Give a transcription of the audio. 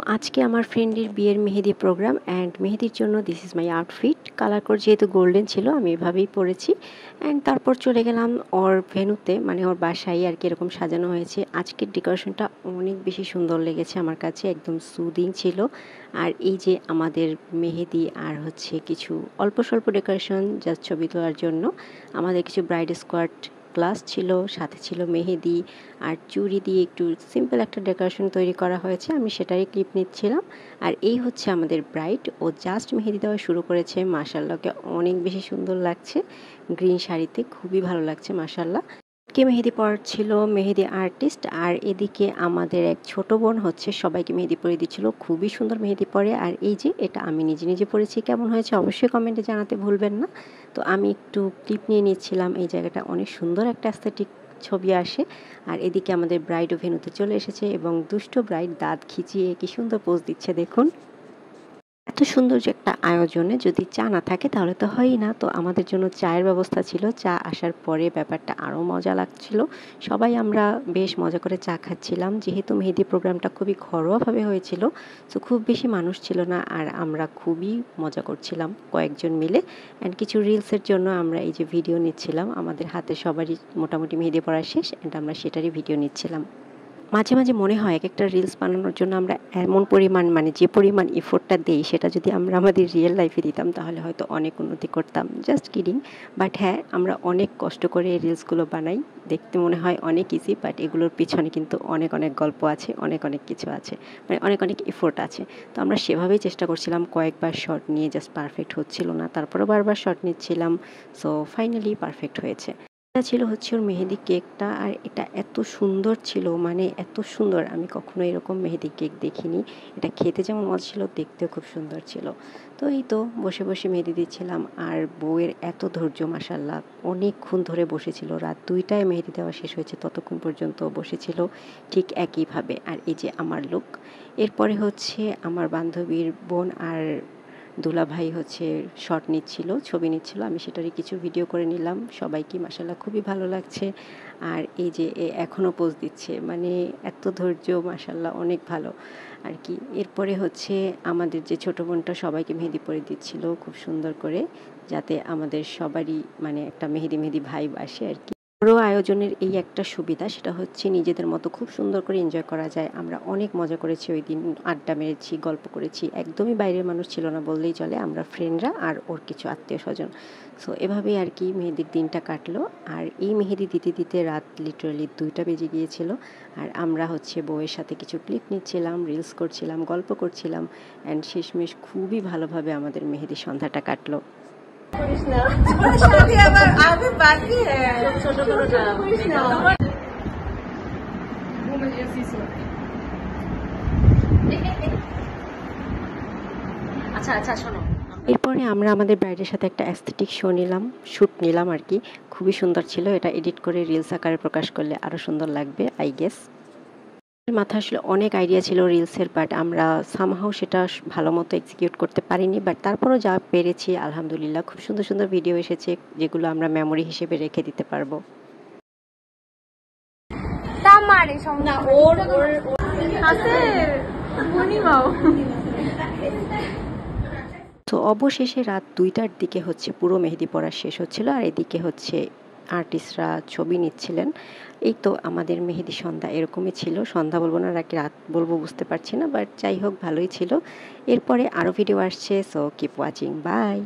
আজকে আমার ফ্রেন্ডের বিয়ের মেহেদি প্রোগ্রাম অ্যান্ড মেহেদির জন্য this is my outfit. Colour code যেহেতু গোল্ডেন ছিল আমি এভাবেই পরেছি। অ্যান্ড তারপর চলে গেলাম ওর ভেন্যুতে, মানে ওর বাসায় আর কি এরকম সাজানো হয়েছে। আজকের ডেকোরেশনটা অনেক বেশি সুন্দর লেগেছে আমার কাছে, একদম সুদিং ছিল। আর এই যে আমাদের মেহেদি আর হচ্ছে কিছু অল্প স্বল্প ডেকোরেশন জাস্ট ছবি তোলার জন্য, আমাদের কিছু ব্রাইড স্কোয়াড গ্লাস ছিল, সাথে ছিল মেহেদি আর চুড়ি দিয়ে একটু সিম্পল একটা ডেকোরেশন তৈরি করা হয়েছে। আমি সেটারই ক্লিপ নিচ্ছিলাম। আর এই হচ্ছে আমাদের ব্রাইড, ও জাস্ট মেহেদি দেওয়া শুরু করেছে। মাশাআল্লাহকে অনেক বেশি সুন্দর লাগছে, গ্রিন শাড়িতে খুবই ভালো লাগছে মাশাআল্লাহ। কে মেহেদি পড়াচ্ছিল মেহেদি আর্টিস্ট, আর এদিকে আমাদের এক ছোট বোন হচ্ছে সবাইকে মেহেদি পরিয়ে দিচ্ছিল। খুবই সুন্দর মেহেদি পরে। আর এই যে এটা আমি নিজে নিজে পরেছি, কেমন হয়েছে অবশ্যই কমেন্টে জানাতে ভুলবেন না। তো আমি একটু ক্লিপ নিয়ে নিচ্ছিলাম, এই জায়গাটা অনেক সুন্দর একটা অ্যাস্থেটিক ছবি আসে। আর এদিকে আমাদের ব্রাইডও ভেন্যুতে চলে এসেছে এবং দুষ্ট ব্রাইড দাঁত খিচিয়ে কি সুন্দর পোজ দিচ্ছে দেখুন। এত সুন্দর যে একটা আয়োজনে যদি চা না থাকে তাহলে তো হয়ই না। তো আমাদের জন্য চায়ের ব্যবস্থা ছিল। চা আসার পরে ব্যাপারটা আরও মজা লাগছিল। সবাই আমরা বেশ মজা করে চা খাচ্ছিলাম। যেহেতু মেহেদি প্রোগ্রামটা খুবই ঘরোয়াভাবে হয়েছিল, তো খুব বেশি মানুষ ছিল না, আর আমরা খুবই মজা করছিলাম কয়েকজন মিলে। অ্যান্ড কিছু রিলসের জন্য আমরা এই যে ভিডিও নিচ্ছিলাম। আমাদের হাতে সবারই মোটামুটি মেহেদি পড়া শেষ, অ্যান্ড আমরা সেটারই ভিডিও নিচ্ছিলাম। মাঝে মাঝে মনে হয় এক একটা রিলস বানানোর জন্য আমরা এমন পরিমাণ, মানে যে পরিমাণ এফোর্টটা দেই সেটা যদি আমরা আমাদের রিয়েল লাইফে দিতাম তাহলে হয়তো অনেক উন্নতি করতাম। Just kidding. বাট হ্যাঁ, আমরা অনেক কষ্ট করে এই রিলসগুলো বানাই। দেখতে মনে হয় অনেক ইজি, বাট এগুলোর পিছনে কিন্তু অনেক অনেক গল্প আছে, অনেক অনেক কিছু আছে, মানে অনেক অনেক এফোর্ট আছে। তো আমরা সেভাবেই চেষ্টা করছিলাম। কয়েকবার শট নিয়ে জাস্ট পারফেক্ট হচ্ছিল না, তারপরে বারবার শট নিচ্ছিলাম। সো ফাইনালি পারফেক্ট হয়েছে। এটা ছিল হচ্ছে ওর মেহেদি কেকটা, আর এটা এত সুন্দর ছিল, মানে এত সুন্দর, আমি কখনো এরকম মেহেদি কেক দেখিনি। এটা খেতে যেমন মজা ছিল, দেখতেও খুব সুন্দর ছিল। তো এই তো বসে বসে মেহেদি দিচ্ছিলাম, আর বউয়ের এত ধৈর্য মাশাআল্লাহ, অনেকক্ষণ ধরে বসেছিল। রাত 2টায় মেহেদি দেওয়া শেষ হয়েছে, ততক্ষণ পর্যন্ত বসেছিল ঠিক একইভাবে। আর এই যে আমার লুক। এরপরে হচ্ছে আমার বান্ধবীর বোন আর দুলাভাই হচ্ছে শট নিচ্ছিল, ছবি নিচ্ছিল। আমি সেটারই কিছু ভিডিও করে নিলাম। সবাইকে মাশাআল্লাহ খুবই ভালো লাগছে। আর এই যে এখনও পোজ দিচ্ছে, মানে এত ধৈর্য মাশাআল্লাহ, অনেক ভালো আর কি। এরপরে হচ্ছে আমাদের যে ছোট বোনটা সবাইকে মেহেদি পরিয়ে দিচ্ছিল খুব সুন্দর করে, যাতে আমাদের সবারই মানে একটা মেহেদি মেহেদি ভাইব আসে আর কি। বড় আয়োজনের এই একটা সুবিধা, সেটা হচ্ছে নিজেদের মতো খুব সুন্দর করে এনজয় করা যায়। আমরা অনেক মজা করেছি ওই দিন, আড্ডা মেরেছি, গল্প করেছি। একদমই বাইরের মানুষ ছিল না বললেই চলে, আমরা ফ্রেন্ডরা আর ওর কিছু আত্মীয় স্বজন। সো এভাবেই আর কি মেহেদির দিনটা কাটলো। আর এই মেহেদি দিতে দিতে রাত লিটারালি 2টা বেজে গিয়েছিল। আর আমরা হচ্ছে বউয়ের সাথে কিছু ক্লিপ নিচ্ছিলাম, রিলস করছিলাম, গল্প করছিলাম, অ্যান্ড শেষমেশ খুবই ভালোভাবে আমাদের মেহেদি সন্ধ্যাটা কাটলো। शादी আবার আগে বাকি ছোট ছোট আচ্ছা আচ্ছা শোনো। এরপরে আমরা আমাদের ব্রাইডের সাথে একটা অ্যাস্থেটিক শ্যুট নিলাম আর কি। খুবই সুন্দর ছিল। এটা এডিট করে রিলস আকারে প্রকাশ করলে আরও সুন্দর লাগবে আই গেস। মাথায় আসলে অনেক আইডিয়া ছিল রিলসের, বাট আমরা সামহাও সেটা ভালো মতো এক্সিকিউট করতে পারিনি। বাট তারপরও যা পেরেছি আলহামদুলিল্লাহ, খুব সুন্দর সুন্দর ভিডিও এসেছে যেগুলো আমরা মেমোরি হিসেবে রেখে দিতে পারবো। তো অবশেষে রাত 2টার দিকে হচ্ছে পুরো মেহেদি পড়া শেষ হচ্ছিল, আর এদিকে হচ্ছে আর্টিস্টরা ছবি নিচ্ছিলেন। এই তো আমাদের মেহেদি সন্ধ্যা এরকমই ছিল। সন্ধ্যা বলবো না নাকি রাত বলবো বুঝতে পারছি না, বাট যাই হোক ভালোই ছিল। এরপরে আরও ভিডিও আসছে, সো কিপ ওয়াচিং, বাই।